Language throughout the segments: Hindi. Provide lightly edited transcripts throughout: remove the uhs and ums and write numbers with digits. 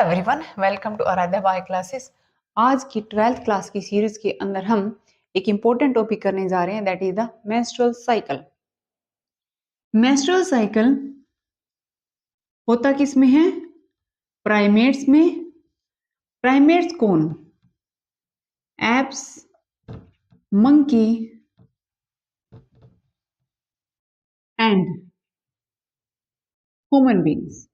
Everyone, welcome to Aaradhya by classes. आज की 12th क्लास की सीरीज के अंदर हम एक इंपॉर्टेंट टॉपिक करने जा रहे हैं, that is the menstrual cycle. Menstrual cycle होता किस में है? प्राइमेट्स में। प्राइमेट्स कौन? Apps, monkey and human beings.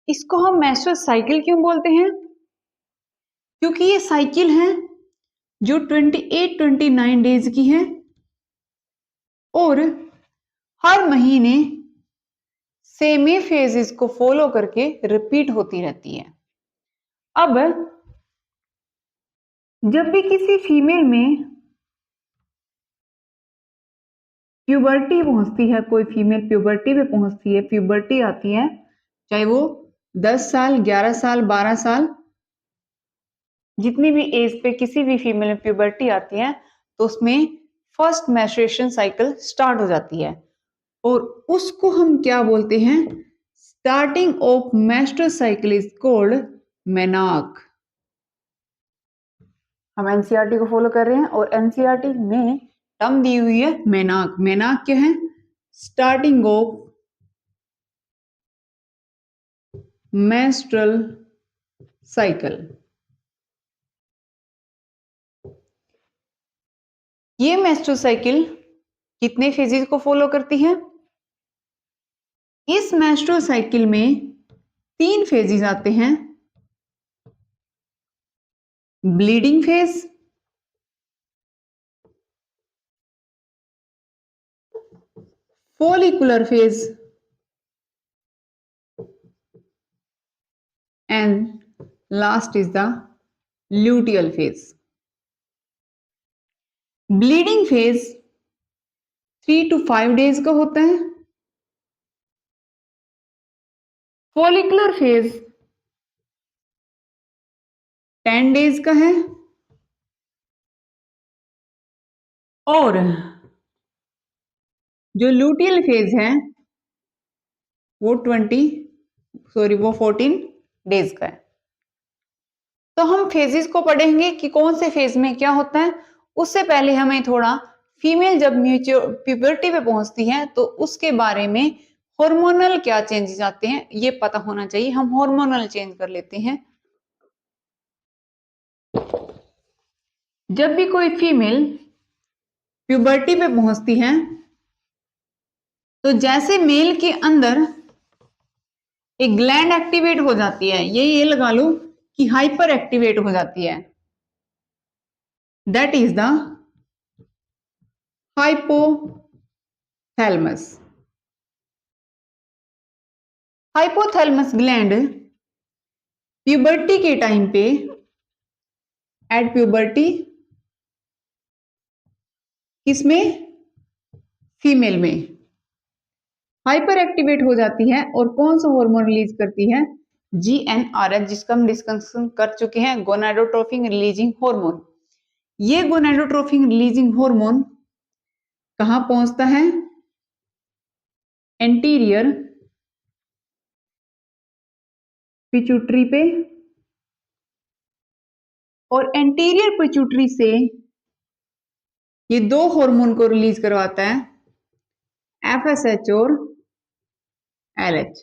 इसको हम मेंस्ट्रुअल साइकिल क्यों बोलते हैं? क्योंकि ये साइकिल है जो 28-29 डेज की है और हर महीने सेम ही फेजेस को फॉलो करके रिपीट होती रहती है। अब जब भी किसी फीमेल में प्यूबर्टी पहुंचती है, कोई फीमेल प्यूबर्टी पे पहुंचती है, प्यूबर्टी आती है, चाहे वो 10 साल, 11 साल, 12 साल, जितनी भी एज पे किसी भी फीमेल में प्यूबर्टी आती है तो उसमें फर्स्ट मेंस्ट्रुएशन साइकिल स्टार्ट हो जाती है और उसको हम क्या बोलते हैं? Starting of menstrual cycle is called menarche. हम एनसीईआरटी को फॉलो कर रहे हैं और एनसीईआरटी में टर्म दी हुई है मेनार्क। मेनार्क क्या है? Starting of menstrual cycle. ये मेंस्ट्रुअल साइकिल कितने फेजेस को फॉलो करती है? इस मेंस्ट्रुअल साइकिल में 3 फेजेस आते हैं। Bleeding phase, follicular phase and last is the luteal phase. Bleeding phase 3 to 5 days का होता है। फॉलिकुलर फेज 10 डेज का है और जो लूटियल फेज है वो 14 डेज का है। तो हम फेजेस को पढ़ेंगे कि कौन से फेज में क्या होता है। उससे पहले हमें थोड़ा फीमेल जब प्यूबर्टी पे पहुंचती है तो उसके बारे में हार्मोनल क्या चेंजेस आते हैं ये पता होना चाहिए। हम हार्मोनल चेंज कर लेते हैं। जब भी कोई फीमेल प्यूबर्टी पे पहुंचती है तो जैसे मेल के अंदर एक ग्लैंड एक्टिवेट हो जाती है, ये लगा लो कि हाइपर एक्टिवेट हो जाती है, that is the hypothalamus. Hypothalamus gland puberty के टाइम पे, एट प्यूबर्टी, किसमें? फीमेल में हाइपर एक्टिवेट हो जाती है और कौन सा हार्मोन रिलीज करती है? GnRH, जिसका हम डिस्कशन कर चुके हैं, गोनाडोट्रोपिन रिलीजिंग हार्मोन। ये गोनाडोट्रोपिन रिलीजिंग हार्मोन कहां पहुंचता है? एंटीरियर पिट्यूटरी पे और एंटीरियर पिट्यूटरी से ये 2 हार्मोन को रिलीज करवाता है, FSH और LH,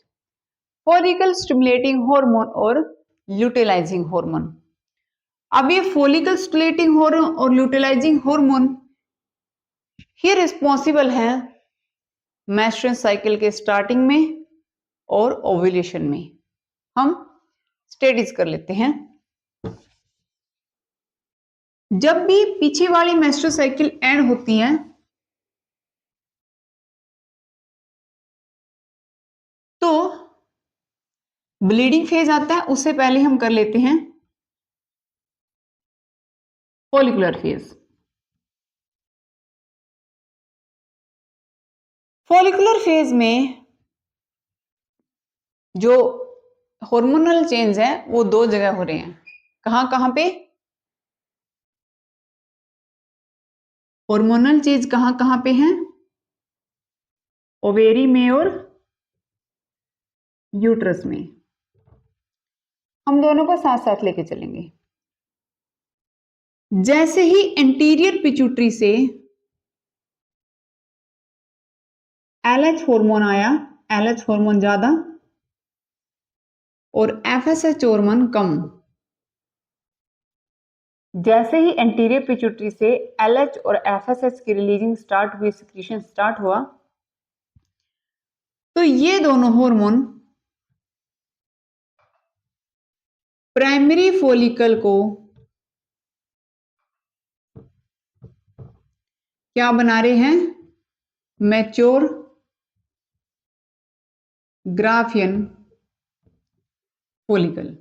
फॉलिकल स्टिमुलेटिंग हार्मोन और ल्यूटेलाइजिंग हार्मोन। अब ये फॉलिकल स्टिमुलेटिंग हार्मोन और ल्यूटेलाइजिंग हार्मोन ही रिस्पॉन्सिबल है मेंस्ट्रुअल साइकिल के स्टार्टिंग में और ओव्यूलेशन में। हम स्टडीज कर लेते हैं। जब भी पीछे वाली मेंस्ट्रुअल साइकिल एंड होती है तो ब्लीडिंग फेज आता है। उससे पहले हम कर लेते हैं फॉलिकुलर फेज। फॉलिकुलर फेज में जो हार्मोनल चेंज है वो 2 जगह हो रहे हैं। कहां कहां पे? हार्मोनल चेंज कहां कहां पे हैं? ओवेरी में और यूट्रस में। हम दोनों को साथ साथ लेके चलेंगे। जैसे ही एंटीरियर पिट्यूटरी से एलएच हार्मोन आया, एलएच हार्मोन ज्यादा और एफएसएच हार्मोन कम। जैसे ही एंटीरियर पिट्यूटरी से एलएच और एफएसएच की रिलीजिंग स्टार्ट हुई, सिक्रीशन स्टार्ट हुआ, तो ये दोनों हार्मोन प्राइमरी फॉलिकल को क्या बना रहे हैं? Mature Graafian follicle.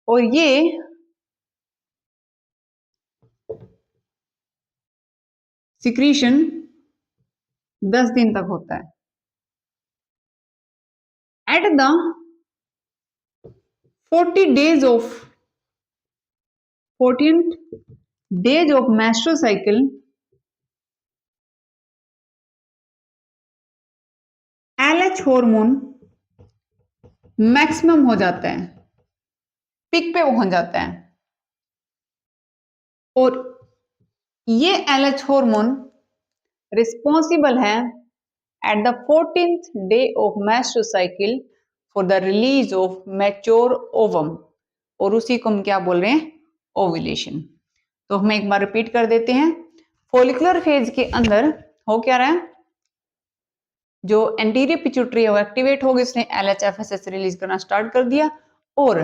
और ये सिक्रीशन 10 दिन तक होता है। At the 14th days of menstrual cycle, LH hormone maximum हो जाता है, पिक पे पहुंच जाता है। और ये एलएच हार्मोन रिस्पॉन्सिबल है at the 14th day of menstrual cycle for the release of mature ovum, और उसी को हम क्या बोल रहे हैं? ओव्यूलेशन। तो हम एक बार रिपीट कर देते हैं। फॉलिकुलर फेज के अंदर हो क्या रहा है? जो एंटीरियर पिट्यूटरी है वो एक्टिवेट हो गई, उसने एलएचएफएसएच रिलीज करना स्टार्ट कर दिया। और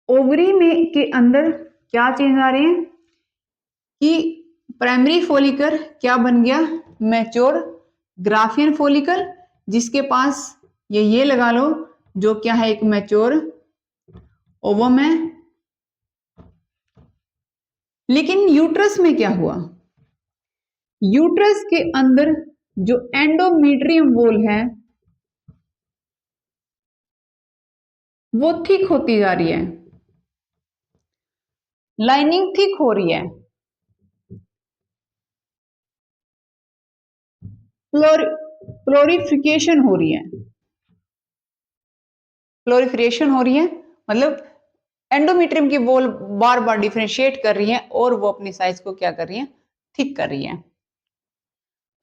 ओवरी में के अंदर क्या चेंज आ रहे हैं कि प्राइमरी फॉलिकल क्या बन गया? मैच्योर ग्राफियन फॉलिकल, जिसके पास ये लगा लो, जो क्या है? एक मैच्योर ओवम है। लेकिन यूट्रस में क्या हुआ? यूट्रस के अंदर जो एंडोमेट्रियम वॉल है वो थिक होती जा रही है, लाइनिंग थिक हो रही है, प्लोरिफिकेशन हो रही है। प्लोरिफिकेशन हो रही है मतलब एंडोमेट्रियम की वॉल बार बार डिफरेंशिएट कर रही है और वो अपनी साइज को क्या कर रही है? थिक कर रही है।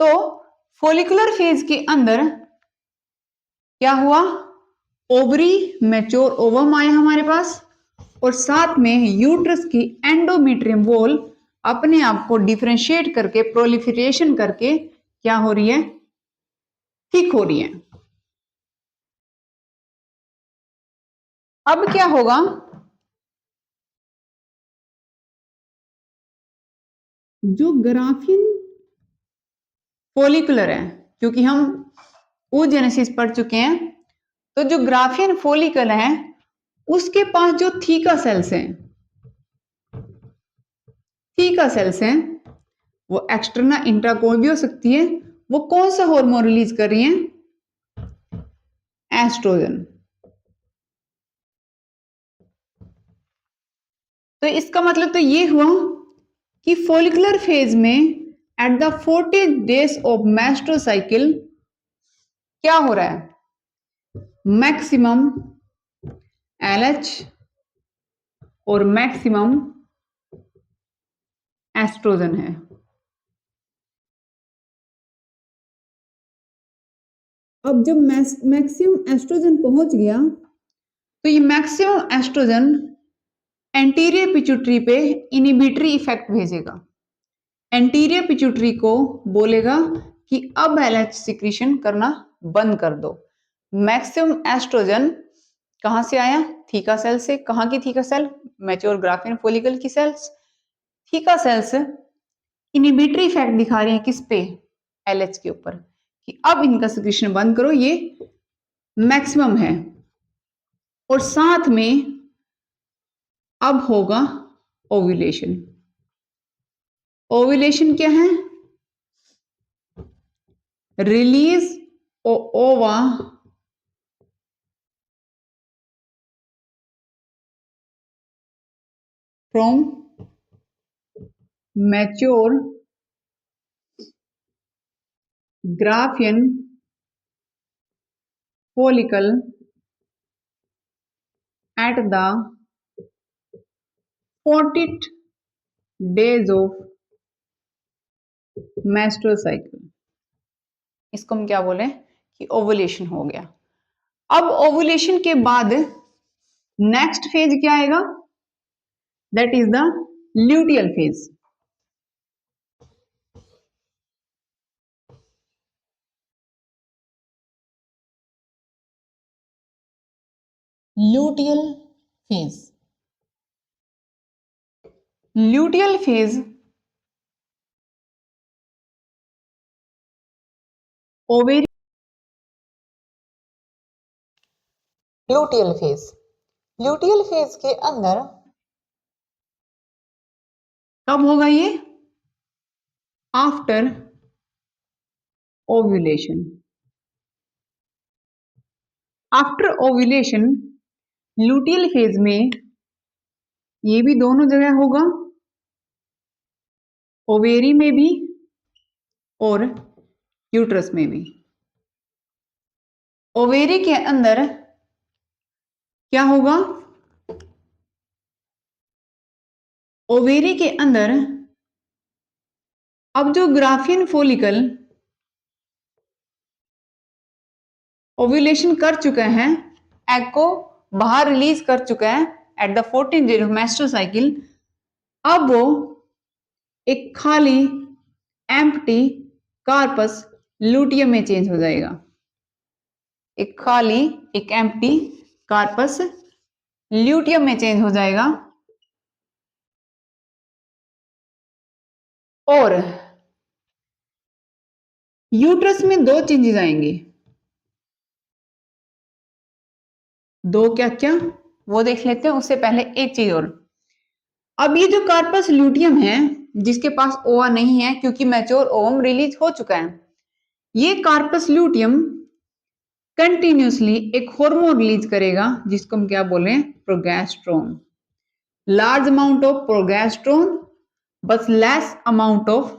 तो फॉलिकुलर फेज के अंदर क्या हुआ? ओवरी मैच्योर ओवम आया हमारे पास, और साथ में यूट्रस की एंडोमेट्रियम वॉल अपने आप को डिफरेंशिएट करके, प्रोलिफरेशन करके क्या हो रही है? थिक हो रही है। अब क्या होगा? जो ग्राफिन फॉलिकुलर है, क्योंकि हम oogenesis पढ़ चुके हैं, तो जो ग्राफियन फॉलिकल है उसके पास जो थीका सेल्स हैं, थीका सेल्स हैं, वो एक्सटर्नल इंट्राकोल भी हो सकती है। वो कौन सा हार्मोन रिलीज कर रही हैं? एस्ट्रोजन। तो इसका मतलब तो ये हुआ कि फॉलिकुलर फेज में at the 40 days of menstrual cycle क्या हो रहा है? मैक्सिमम एलएच और मैक्सिमम एस्ट्रोजन है। अब जब मैक्सिमम एस्ट्रोजन पहुंच गया, तो ये मैक्सिमम एस्ट्रोजन एंटीरियर पिट्यूटरी पे इनिबिटरी इफेक्ट भेजेगा। एंटीरियर पिट्यूटरी को बोलेगा कि अब एलएच सिक्रीशन करना बंद कर दो। मैक्सिमम एस्ट्रोजन कहां से आया? थीका सेल से। कहां की theca cell? Mature Graafian follicle की cells. Theca cells inhibitory effect दिखा रहे हैं किस पे? एलएच के ऊपर, कि अब इनका सिक्रीशन बंद करो, ये मैक्सिमम है। और साथ में अब होगा ओव्यूलेशन। ओव्यूलेशन क्या है? रिलीज ओवा from mature Graafian follicle at the 40th days of menstrual cycle। इसको हम क्या बोले कि ओवुलेशन हो गया। अब ओवुलेशन के बाद नेक्स्ट फेज क्या आएगा, that is the luteal phase. Luteal phase, luteal phase ovary, luteal phase, luteal phase के अंदर कब होगा ये, after ovulation. After ovulation luteal phase में ये भी दोनों जगह होगा, ओवेरी में भी और यूट्रस में भी। ओवेरी के अंदर क्या होगा, ओवेरी के अंदर अब जो ग्राफियन फोलिकल ओव्यूलेशन कर चुका है, एग को बाहर रिलीज कर चुका है at the 14th day of menstrual cycle, अब वो एक खाली एम्प्टी कार्पस लूटियम में चेंज हो जाएगा। एक खाली एक एम्प्टी कार्पस ल्यूटियम में चेंज हो जाएगा और यूट्रस में दो चेंजेस आएंगे। दो क्या क्या वो देख लेते हैं, उससे पहले एक चीज और। अब ये जो कार्पस ल्यूटियम है जिसके पास ओवा नहीं है क्योंकि मैच्योर ओवम रिलीज हो चुका है, ये कार्पस ल्यूटियम कंटिन्यूसली एक हार्मोन रिलीज करेगा जिसको हम क्या बोले, progesterone. Large amount of progesterone बस less amount of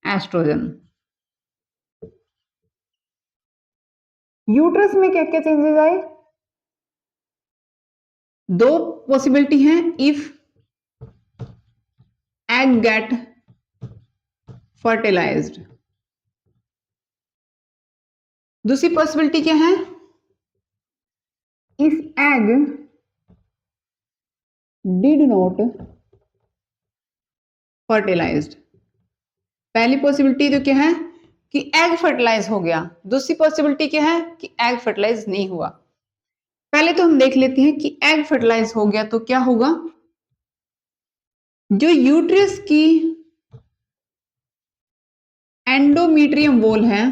oestrogen. Uterus में क्या क्या चेंजेस आए, दो पॉसिबिलिटी है, इफ एग गेट फर्टिलाइज्ड। दूसरी पॉसिबिलिटी क्या है, if egg did not fertilised. पहली पॉसिबिलिटी तो क्या है कि एग फर्टिलाइज हो गया, दूसरी पॉसिबिलिटी क्या है कि एग फर्टिलाइज नहीं हुआ। पहले तो हम देख लेते हैं कि एग फर्टिलाइज हो गया तो क्या होगा, जो यूट्रस की एंडोमेट्रियम वॉल है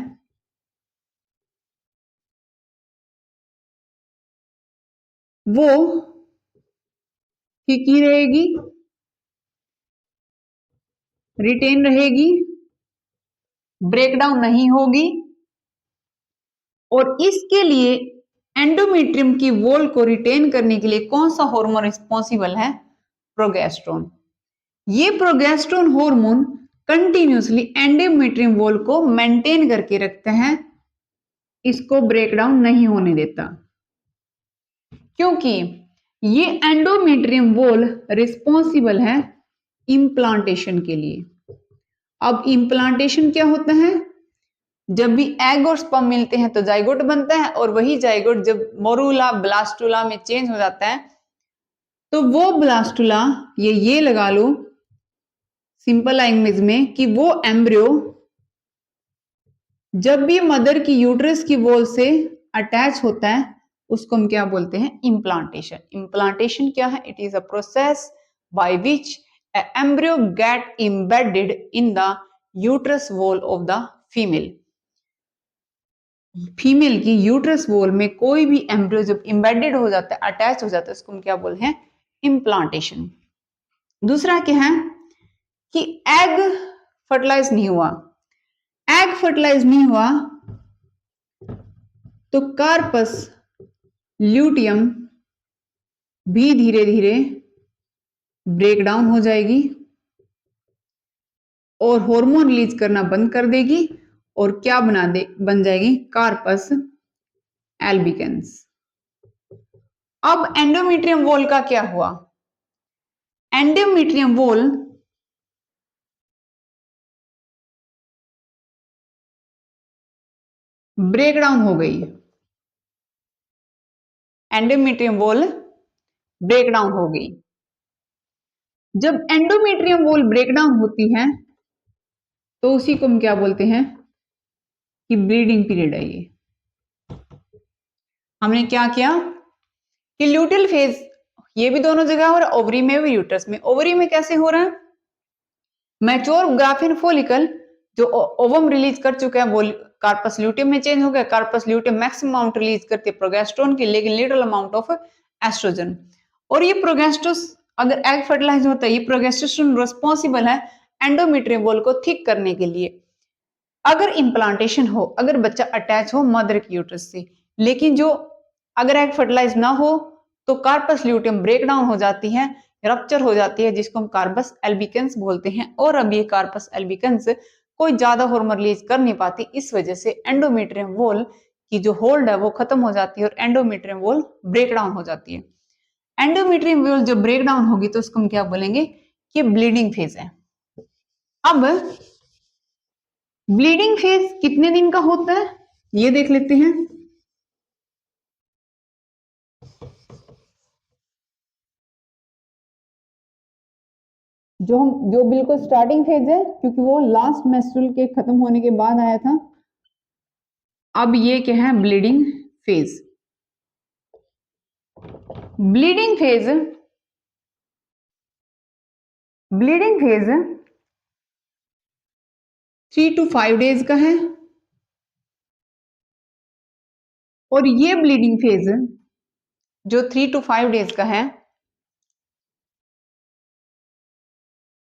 वो की रहेगी, रिटेन रहेगी, ब्रेकडाउन नहीं होगी और इसके लिए एंडोमेट्रियम की वॉल को रिटेन करने के लिए कौन सा हार्मोन रिस्पॉन्सिबल है, प्रोगेस्टेरोन। ये प्रोगेस्टेरोन हार्मोन कंटिन्यूसली एंडोमेट्रियम वॉल को मेंटेन करके रखते हैं, इसको ब्रेकडाउन नहीं होने देता, क्योंकि ये एंडोमेट्रियम वॉल रिस्पॉन्सिबल है इम्प्लांटेशन के लिए। अब इम्प्लांटेशन क्या होता है, जब भी एग और स्पर्म मिलते हैं तो जाइगोट बनता है और वही जाइगोट जब मोरूला ब्लास्टुला में चेंज हो जाता है तो वो ब्लास्टुला, ये लगा लो सिंपल लैंग्वेज में कि वो एम्ब्रियो जब भी मदर की यूट्रस की वॉल से अटैच होता है उसको हम क्या बोलते हैं, इम्प्लांटेशन। इम्प्लांटेशन क्या है, it is a process by which embryo get embedded in the uterus wall of the female. Female की यूट्रस वॉल में कोई भी एम्ब्रियो जब एम्बेडेड हो जाता है, अटैच हो जाता है, उसको हम क्या बोलते हैं, इम्प्लांटेशन। दूसरा क्या है कि एग फर्टिलाइज नहीं हुआ, एग फर्टिलाइज नहीं हुआ तो कार्पस ल्यूटियम भी धीरे धीरे ब्रेक डाउन हो जाएगी और हार्मोन रिलीज करना बंद कर देगी और क्या बन जाएगी, कार्पस एल्बिकेंस। अब एंडोमेट्रियम वॉल का क्या हुआ? एंडोमेट्रियम वॉल ब्रेकडाउन हो गई। एंडोमेट्रियम वॉल ब्रेकडाउन हो गई। जब एंडोमेट्रियम वॉल ब्रेकडाउन होती है तो उसी को हम क्या बोलते हैं कि ब्लीडिंग पीरियड है। ये हमने क्या किया कि ल्यूटियल फेज ये भी दोनों जगह हो रहा है, ओवरी में भी यूट्रस में। ओवरी में कैसे हो रहा है? मैच्योर ग्राफिन फोलिकल जो ओवम रिलीज कर चुका है वो कार्पस ल्यूटियम में चेंज हो गया। Corpus luteum maximum amount release करती है प्रोगेस्टेरोन की, लेकिन लिटिल अमाउंट ऑफ एस्ट्रोजन। और ये प्रोगेस्टोस अगर एग फर्टिलाइज होता है, ये प्रोगेस्टेरोन रिस्पॉन्सिबल है एंडोमेट्रियम वॉल को थिक करने के लिए। अगर इम्प्लांटेशन हो, अगर बच्चा अटैच हो मदर की यूट्रस से, लेकिन जो अगर एग फर्टिलाइज ना हो तो कार्पस ल्यूटियम ब्रेक डाउन हो जाती है, रप्चर हो जाती है, जिसको हम कार्पस एल्बिकेंस बोलते हैं। और अब ये कार्पस एल्बिकेंस कोई ज्यादा हार्मोन रिलीज कर नहीं पाती, इस वजह से एंडोमेट्रियम वॉल की जो होल्ड है वो खत्म हो जाती है और एंडोमेट्रियम वॉल ब्रेक डाउन हो जाती है। एंडोमेट्रियम वॉल जब ब्रेक डाउन होगी तो उसको हम क्या बोलेंगे कि ब्लीडिंग फेज है। अब ब्लीडिंग फेज कितने दिन का होता है ये देख लेते हैं। जो बिल्कुल स्टार्टिंग फेज है, क्योंकि वो लास्ट मेंस्ट्रुअल के खत्म होने के बाद आया था। अब ये क्या है? Bleeding phase. Bleeding phase 3 to 5 days का है। और ये ब्लीडिंग फेज जो 3 to 5 डेज का है,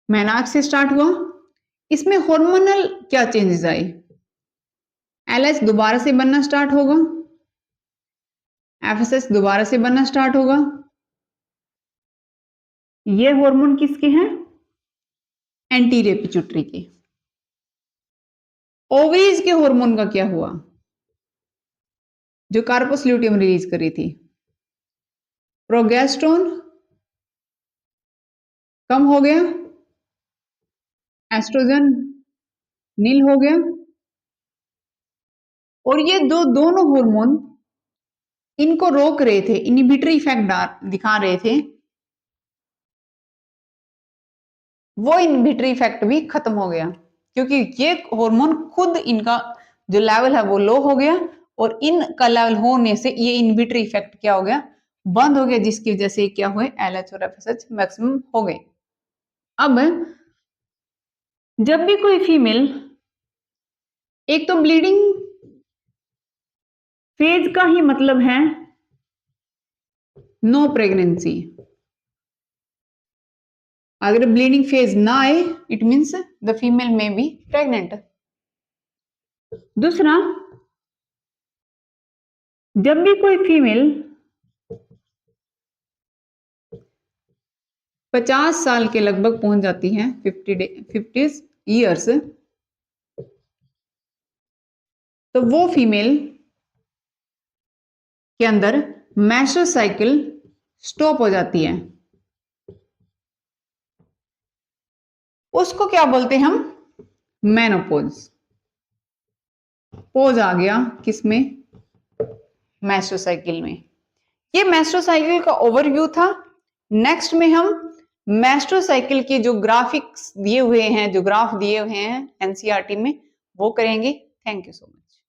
मेनार्क से स्टार्ट हुआ। इसमें हार्मोनल क्या चेंजेस आए? एलएच दोबारा से बनना स्टार्ट होगा, एफएसएच दोबारा से बनना स्टार्ट होगा। ये हार्मोन किसके हैं? एंटीरियर पिट्यूटरी के। ओवरीज के हार्मोन का क्या हुआ जो कार्पस ल्यूटियम रिलीज करी थी? प्रोगेस्टेरोन कम हो गया, एस्ट्रोजन नील हो गया। और ये दोनों हार्मोन इनको रोक रहे थे, इनहिबिटरी इफेक्ट दिखा रहे थे, वो इनहिबिटरी इफेक्ट भी खत्म हो गया, क्योंकि ये हार्मोन खुद इनका जो लेवल है वो लो हो गया और इनका लेवल होने से ये इनहिबिटरी इफेक्ट क्या हो गया? बंद हो गया, जिसकी वजह से क्या हुए? एलएच और एफएसएच मैक्सिमम हो गए। अब जब भी कोई फीमेल, एक तो ब्लीडिंग फेज का ही मतलब है नो प्रेगनेंसी। अगर ब्लीडिंग फेज ना आए इट मींस द फीमेल में बी प्रेग्नेंट। दूसरा, जब भी कोई फीमेल 50 साल के लगभग पहुंच जाती है, 50 ईयर्स, तो वो फीमेल के अंदर मेंस्ट्रुअल साइकिल स्टॉप हो जाती है। उसको क्या बोलते हैं हम? मेनोपॉज। पोज आ गया किसमें? मेंस्ट्रुअल साइकिल में। ये मेंस्ट्रुअल साइकिल का ओवरव्यू था। नेक्स्ट में हम मेंस्ट्रुअल साइकिल के जो ग्राफिक्स दिए हुए हैं, जो ग्राफ दिए हुए हैं एनसीईआरटी में, वो करेंगे। Thank you so much.